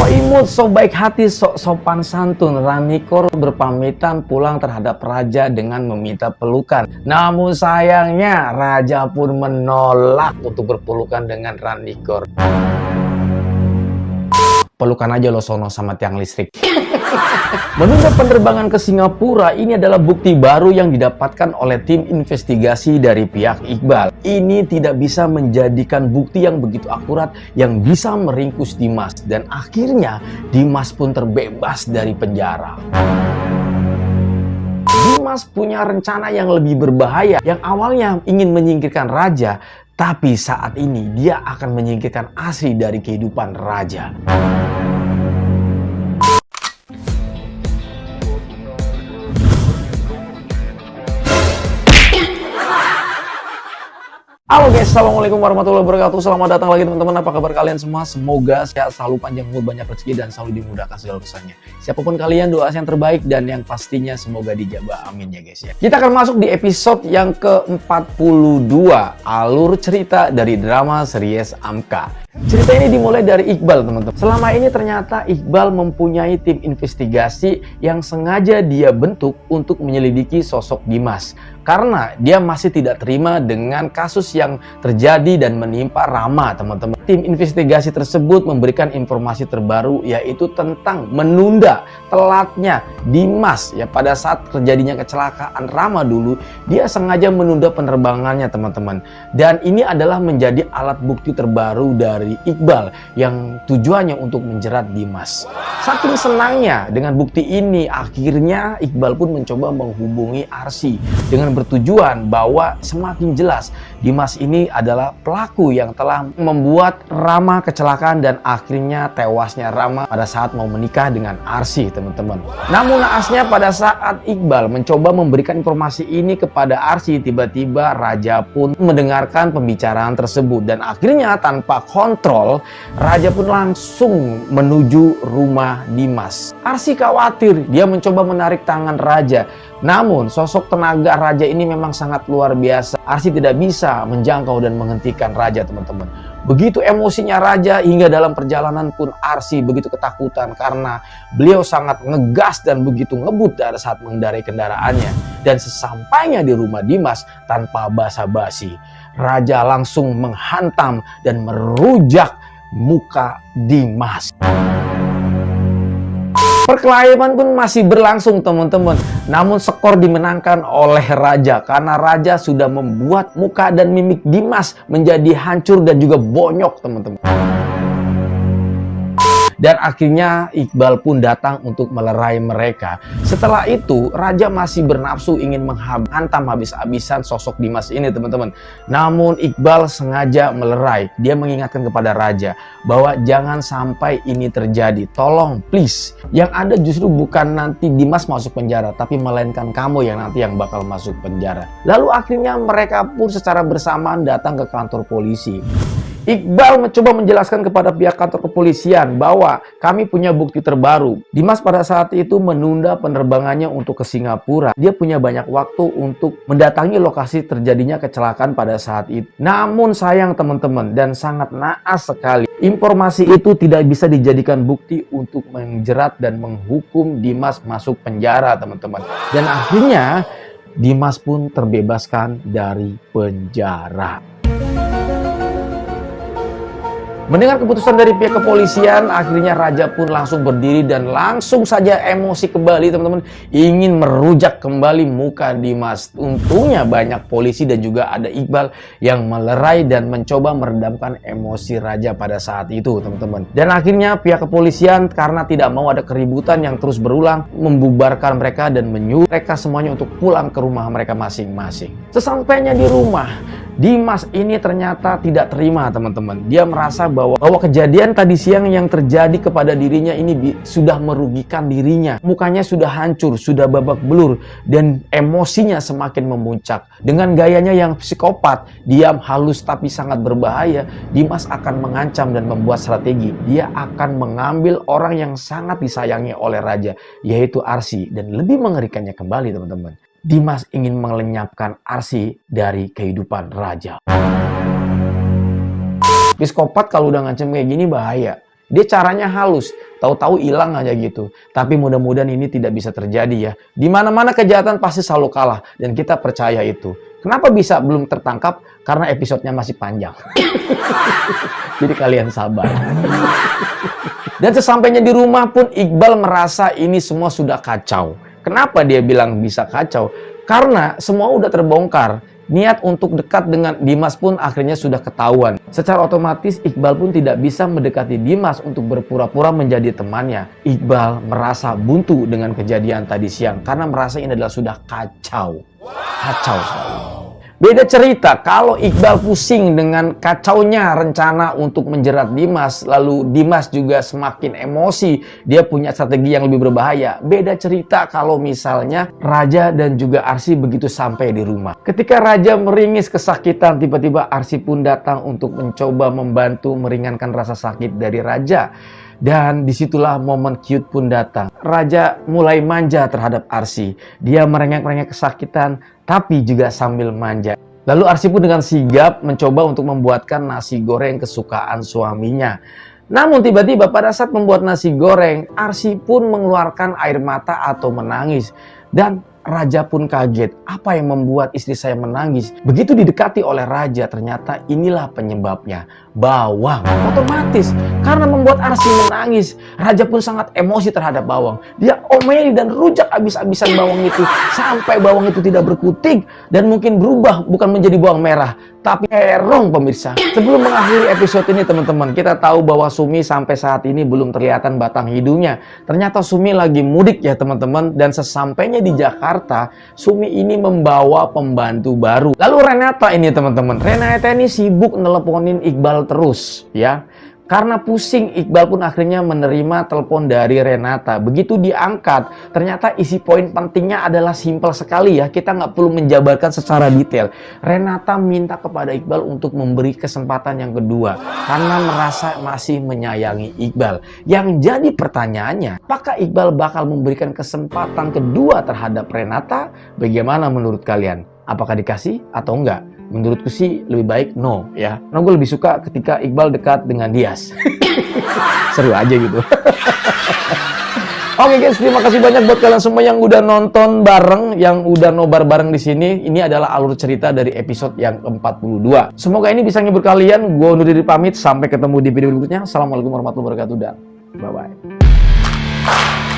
imut, so baik hati, sok sopan santun, Ranikor berpamitan pulang terhadap raja dengan meminta pelukan. Namun sayangnya raja pun menolak untuk berpelukan dengan Ranikor. Pelukan aja lo sono sama tiang listrik. Menunda penerbangan ke Singapura ini adalah bukti baru yang didapatkan oleh tim investigasi dari pihak Iqbal. Ini tidak bisa menjadikan bukti yang begitu akurat yang bisa meringkus Dimas. Dan akhirnya Dimas pun terbebas dari penjara. Dimas punya rencana yang lebih berbahaya, yang awalnya ingin menyingkirkan raja, tapi saat ini dia akan menyingkirkan Asri dari kehidupan raja. Halo guys, assalamualaikum warahmatullahi wabarakatuh. Selamat datang lagi teman-teman. Apa kabar kalian semua? Semoga sehat, selalu panjang umur, banyak rezeki, dan selalu dimudahkan segala urusannya. Siapapun kalian, doa yang terbaik dan yang pastinya semoga dijabah. Amin ya guys ya. Kita akan masuk di episode yang ke-42, alur cerita dari drama series Amka. Cerita ini dimulai dari Iqbal teman-teman. Selama ini ternyata Iqbal mempunyai tim investigasi yang sengaja dia bentuk untuk menyelidiki sosok Dimas. Karena dia masih tidak terima dengan kasus yang terjadi dan menimpa Rama teman-teman. Tim investigasi tersebut memberikan informasi terbaru, yaitu tentang menunda telatnya Dimas ya pada saat terjadinya kecelakaan Rama dulu. Dia sengaja menunda penerbangannya teman-teman. Dan ini adalah menjadi alat bukti terbaru dari Iqbal yang tujuannya untuk menjerat Dimas. Saking senangnya dengan bukti ini, akhirnya Iqbal pun mencoba menghubungi Arsy dengan bertujuan bahwa semakin jelas Dimas ini adalah pelaku yang telah membuat Rama kecelakaan dan akhirnya tewasnya Rama pada saat mau menikah dengan Arsy teman-teman. Namun naasnya pada saat Iqbal mencoba memberikan informasi ini kepada Arsy, tiba-tiba raja pun mendengarkan pembicaraan tersebut dan akhirnya tanpa kontrol raja pun langsung menuju rumah Dimas. Arsy khawatir, dia mencoba menarik tangan raja. Namun sosok tenaga raja ini memang sangat luar biasa. Arsy tidak bisa menjangkau dan menghentikan raja teman-teman. Begitu emosinya raja hingga dalam perjalanan pun Arsy begitu ketakutan karena beliau sangat ngegas dan begitu ngebut pada saat mengendarai kendaraannya. Dan sesampainya di rumah Dimas tanpa basa-basi, raja langsung menghantam dan merujak muka Dimas. Perkelahian pun masih berlangsung teman-teman. Namun skor dimenangkan oleh raja karena raja sudah membuat muka dan mimik Dimas menjadi hancur dan juga bonyok teman-teman. Dan akhirnya Iqbal pun datang untuk melerai mereka. Setelah itu raja masih bernafsu ingin menghantam habis-habisan sosok Dimas ini teman-teman. Namun Iqbal sengaja melerai. Dia mengingatkan kepada raja bahwa jangan sampai ini terjadi. Tolong please. Yang ada justru bukan nanti Dimas masuk penjara, tapi melainkan kamu yang nanti yang bakal masuk penjara. Lalu akhirnya mereka pun secara bersamaan datang ke kantor polisi. Iqbal mencoba menjelaskan kepada pihak kantor kepolisian bahwa kami punya bukti terbaru. Dimas pada saat itu menunda penerbangannya untuk ke Singapura. Dia punya banyak waktu untuk mendatangi lokasi terjadinya kecelakaan pada saat itu. Namun sayang teman-teman, dan sangat naas sekali, informasi itu tidak bisa dijadikan bukti untuk menjerat dan menghukum Dimas masuk penjara teman-teman. Dan akhirnya Dimas pun terbebaskan dari penjara. Mendengar keputusan dari pihak kepolisian, akhirnya raja pun langsung berdiri dan langsung saja emosi kembali teman-teman, ingin merujak kembali muka Dimas. Untungnya banyak polisi dan juga ada Iqbal yang melerai dan mencoba meredamkan emosi raja pada saat itu teman-teman. Dan akhirnya pihak kepolisian karena tidak mau ada keributan yang terus berulang, membubarkan mereka dan menyuruh mereka semuanya untuk pulang ke rumah mereka masing-masing. Sesampainya di rumah, Dimas ini ternyata tidak terima teman-teman. Dia merasa bahwa kejadian tadi siang yang terjadi kepada dirinya ini sudah merugikan dirinya. Mukanya sudah hancur, sudah babak belur, dan emosinya semakin memuncak. Dengan gayanya yang psikopat, diam, halus tapi sangat berbahaya, Dimas akan mengancam dan membuat strategi. Dia akan mengambil orang yang sangat disayangi oleh raja, yaitu Arsy. Dan lebih mengerikannya kembali teman-teman, Dimas ingin melenyapkan Arsy dari kehidupan raja. Psikopat kalau udah ngancem kayak gini bahaya. Dia caranya halus. tahu-tahu hilang aja gitu. Tapi mudah-mudahan ini tidak bisa terjadi ya. Di mana-mana kejahatan pasti selalu kalah dan kita percaya itu. Kenapa bisa belum tertangkap? Karena episodenya masih panjang. Jadi kalian sabar. Dan sesampainya di rumah pun Iqbal merasa ini semua sudah kacau. Kenapa dia bilang bisa kacau? Karena semua udah terbongkar. Niat untuk dekat dengan Dimas pun akhirnya sudah ketahuan. Secara otomatis Iqbal pun tidak bisa mendekati Dimas untuk berpura-pura menjadi temannya. Iqbal merasa buntu dengan kejadian tadi siang karena merasa ini adalah sudah kacau. Kacau sekali. Beda cerita kalau Iqbal pusing dengan kacaunya rencana untuk menjerat Dimas, lalu Dimas juga semakin emosi, dia punya strategi yang lebih berbahaya. Beda cerita kalau misalnya Raja dan juga Arsy begitu sampai di rumah. Ketika Raja meringis kesakitan, tiba-tiba Arsy pun datang untuk mencoba membantu meringankan rasa sakit dari Raja. Dan disitulah momen cute pun datang. Raja mulai manja terhadap Arsy. Dia merengek-rengek kesakitan, tapi juga sambil manja. Lalu Arsy pun dengan sigap mencoba untuk membuatkan nasi goreng kesukaan suaminya. Namun tiba-tiba pada saat membuat nasi goreng, Arsy pun mengeluarkan air mata atau menangis. Dan Raja pun kaget, apa yang membuat istri saya menangis? Begitu didekati oleh Raja, ternyata inilah penyebabnya. Bawang. Otomatis, karena membuat Arsy menangis, Raja pun sangat emosi terhadap bawang. Dia omeli dan rujak habis-habisan bawang itu, sampai bawang itu tidak berkutik dan mungkin berubah bukan menjadi bawang merah, tapi terong pemirsa. Sebelum mengakhiri episode ini teman-teman, kita tahu bahwa Sumi sampai saat ini belum terlihatan batang hidungnya. Ternyata Sumi lagi mudik ya teman-teman, dan sesampainya di Jakarta, Sumi ini membawa pembantu baru. Lalu Renata ini teman-teman, Renata ini sibuk nelponin Iqbal terus ya. Karena pusing, Iqbal pun akhirnya menerima telepon dari Renata. Begitu diangkat, ternyata isi poin pentingnya adalah simpel sekali ya. Kita nggak perlu menjabarkan secara detail. Renata minta kepada Iqbal untuk memberi kesempatan yang kedua. Karena merasa masih menyayangi Iqbal. Yang jadi pertanyaannya, apakah Iqbal bakal memberikan kesempatan kedua terhadap Renata? Bagaimana menurut kalian? Apakah dikasih atau enggak? Menurutku sih lebih baik no ya. Karena gue lebih suka ketika Iqbal dekat dengan Dias. Seru aja gitu. Oke guys, terima kasih banyak buat kalian semua yang udah nonton bareng, yang udah nobar bareng di sini. Ini adalah alur cerita dari episode yang ke-42. Semoga ini bisa nghibur kalian. Gue undur diri pamit, sampai ketemu di video berikutnya. Assalamualaikum warahmatullahi wabarakatuh dan bye-bye.